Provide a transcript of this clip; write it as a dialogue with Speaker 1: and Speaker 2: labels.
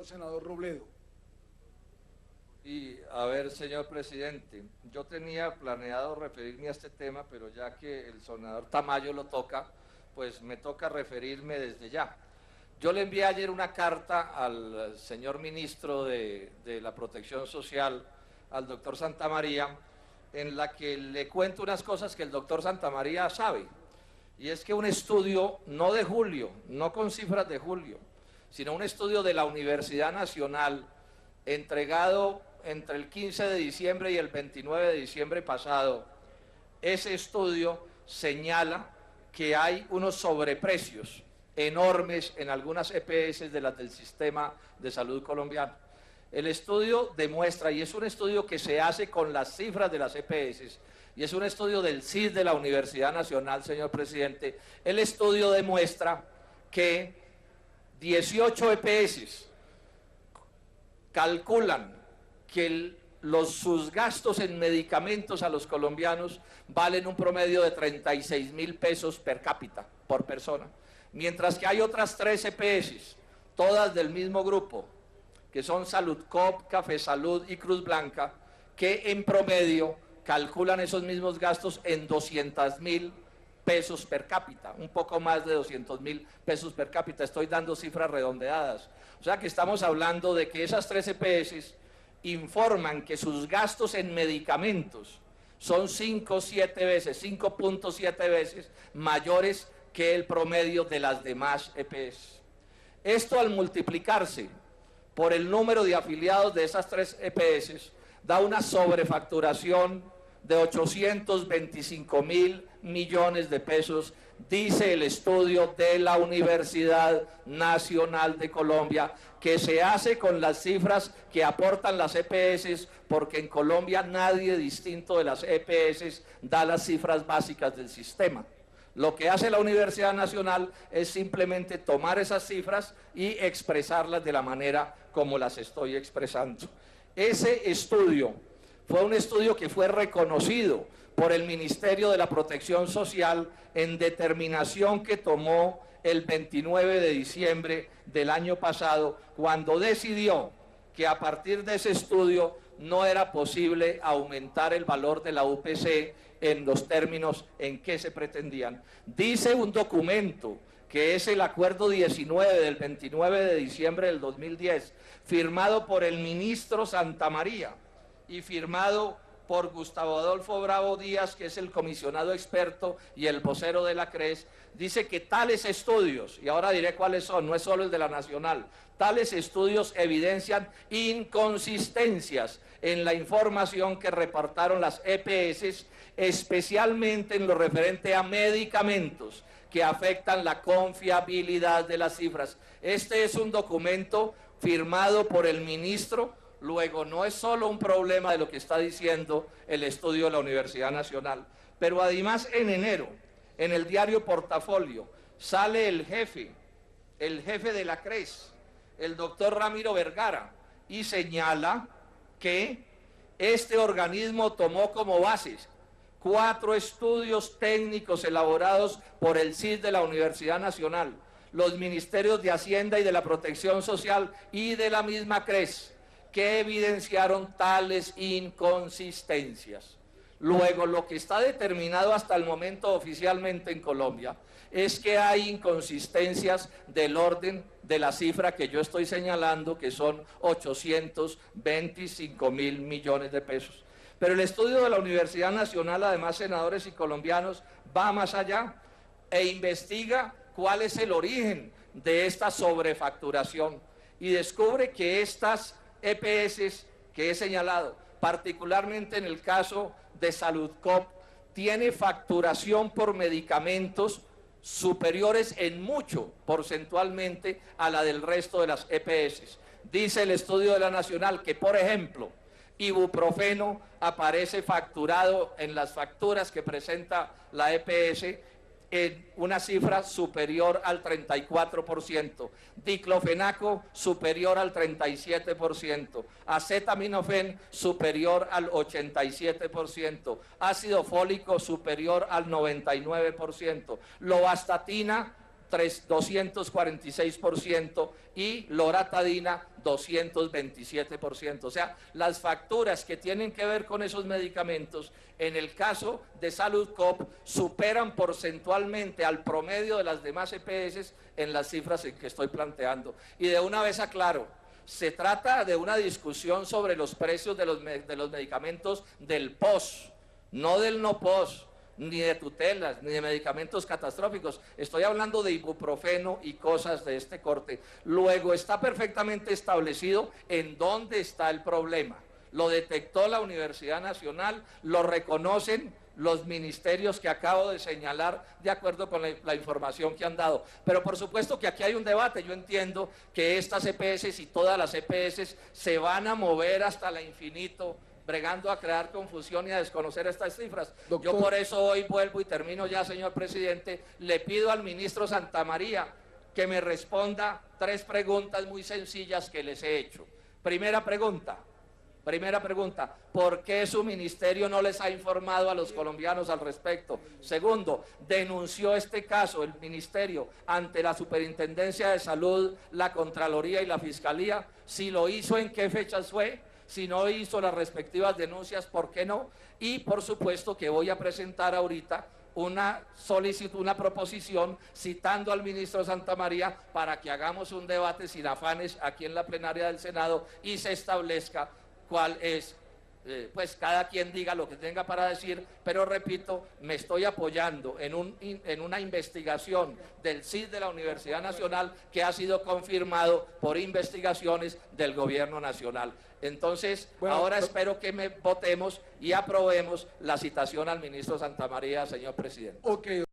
Speaker 1: Senador Robledo.
Speaker 2: Y a ver, señor presidente, yo tenía planeado referirme a este tema, pero ya que el senador Tamayo lo toca, pues me toca referirme desde ya. Yo le envié ayer una carta al señor ministro de la Protección Social, al doctor Santamaría, en la que le cuento unas cosas que el doctor Santamaría sabe. Y es que un estudio, no de julio, no con cifras de julio, sino un estudio de la Universidad Nacional, entregado entre el 15 de diciembre y el 29 de diciembre pasado, ese estudio señala que hay unos sobreprecios enormes en algunas EPS de las del sistema de salud colombiano. El estudio demuestra, y es un estudio que se hace con las cifras de las EPS, y es un estudio del CIS de la Universidad Nacional, señor presidente, el estudio demuestra que 18 EPS calculan que sus gastos en medicamentos a los colombianos valen un promedio de 36.000 pesos per cápita, por persona, mientras que hay otras 3 EPS, todas del mismo grupo, que son Saludcop, Café Salud y Cruz Blanca, que en promedio calculan esos mismos gastos en 200.000 pesos per cápita, un poco más de 200.000 pesos per cápita, estoy dando cifras redondeadas. O sea que estamos hablando de que esas 3 EPS informan que sus gastos en medicamentos son 5.7 veces mayores que el promedio de las demás EPS. Esto, al multiplicarse por el número de afiliados de esas 3 EPS, da una sobrefacturación de 825.000 millones de pesos, dice el estudio de la Universidad Nacional de Colombia, que se hace con las cifras que aportan las EPS, porque en Colombia nadie distinto de las EPS da las cifras básicas del sistema. Lo que hace la Universidad Nacional es simplemente tomar esas cifras y expresarlas de la manera como las estoy expresando. Ese estudio fue un estudio que fue reconocido por el Ministerio de la Protección Social en determinación que tomó el 29 de diciembre del año pasado, cuando decidió que a partir de ese estudio no era posible aumentar el valor de la UPC en los términos en que se pretendían. Dice un documento que es el acuerdo 19 del 29 de diciembre del 2010, firmado por el ministro Santamaría y firmado por Gustavo Adolfo Bravo Díaz, que es el comisionado experto y el vocero de la CRES, dice que tales estudios, y ahora diré cuáles son, no es solo el de la Nacional, tales estudios evidencian inconsistencias en la información que reportaron las EPS, especialmente en lo referente a medicamentos que afectan la confiabilidad de las cifras. Este es un documento firmado por el ministro. Luego, no es solo un problema de lo que está diciendo el estudio de la Universidad Nacional, pero además en enero, en el diario Portafolio, sale el jefe de la CRES, el doctor Ramiro Vergara, y señala que este organismo tomó como bases 4 estudios técnicos elaborados por el CIS de la Universidad Nacional, los Ministerios de Hacienda y de la Protección Social y de la misma CRES, que evidenciaron tales inconsistencias. Luego, lo que está determinado hasta el momento oficialmente en Colombia es que hay inconsistencias del orden de la cifra que yo estoy señalando, que son 825.000 millones de pesos. Pero el estudio de la Universidad Nacional, además, senadores y colombianos, va más allá e investiga cuál es el origen de esta sobrefacturación y descubre que estas EPS que he señalado, particularmente en el caso de Saludcop, tiene facturación por medicamentos superiores en mucho porcentualmente a la del resto de las EPS. Dice el estudio de la Nacional que, por ejemplo, ibuprofeno aparece facturado en las facturas que presenta la EPS en una cifra superior al 34%, diclofenaco superior al 37%, acetaminofén superior al 87%, ácido fólico superior al 99%, lovastatina 246% y loratadina 227%. O sea, las facturas que tienen que ver con esos medicamentos, en el caso de Saludcop, superan porcentualmente al promedio de las demás EPS en las cifras en que estoy planteando. Y de una vez aclaro, se trata de una discusión sobre los precios de los medicamentos del POS, no del no POS, ni de tutelas, ni de medicamentos catastróficos. Estoy hablando de ibuprofeno y cosas de este corte. Luego está perfectamente establecido en dónde está el problema. Lo detectó la Universidad Nacional, lo reconocen los ministerios que acabo de señalar de acuerdo con la información que han dado. Pero por supuesto que aquí hay un debate. Yo entiendo que estas EPS y todas las EPS se van a mover hasta el infinito, bregando a crear confusión y a desconocer estas cifras. Doctor. Yo por eso hoy vuelvo y termino ya, señor presidente, le pido al ministro Santamaría que me responda 3 preguntas muy sencillas que les he hecho. Primera pregunta, ¿por qué su ministerio no les ha informado a los colombianos al respecto? Segundo, ¿denunció este caso el ministerio ante la Superintendencia de Salud, la Contraloría y la Fiscalía? Si lo hizo, ¿en qué fechas fue? Si no hizo las respectivas denuncias, ¿por qué no? Y por supuesto que voy a presentar ahorita una solicitud, una proposición citando al ministro Santamaría para que hagamos un debate sin afanes aquí en la plenaria del Senado y se establezca cuál es, pues cada quien diga lo que tenga para decir, pero repito, me estoy apoyando en una investigación del CID de la Universidad Nacional que ha sido confirmado por investigaciones del Gobierno Nacional. Entonces, bueno, ahora espero que votemos y aprobemos la citación al ministro Santamaría, señor presidente.
Speaker 1: Ok.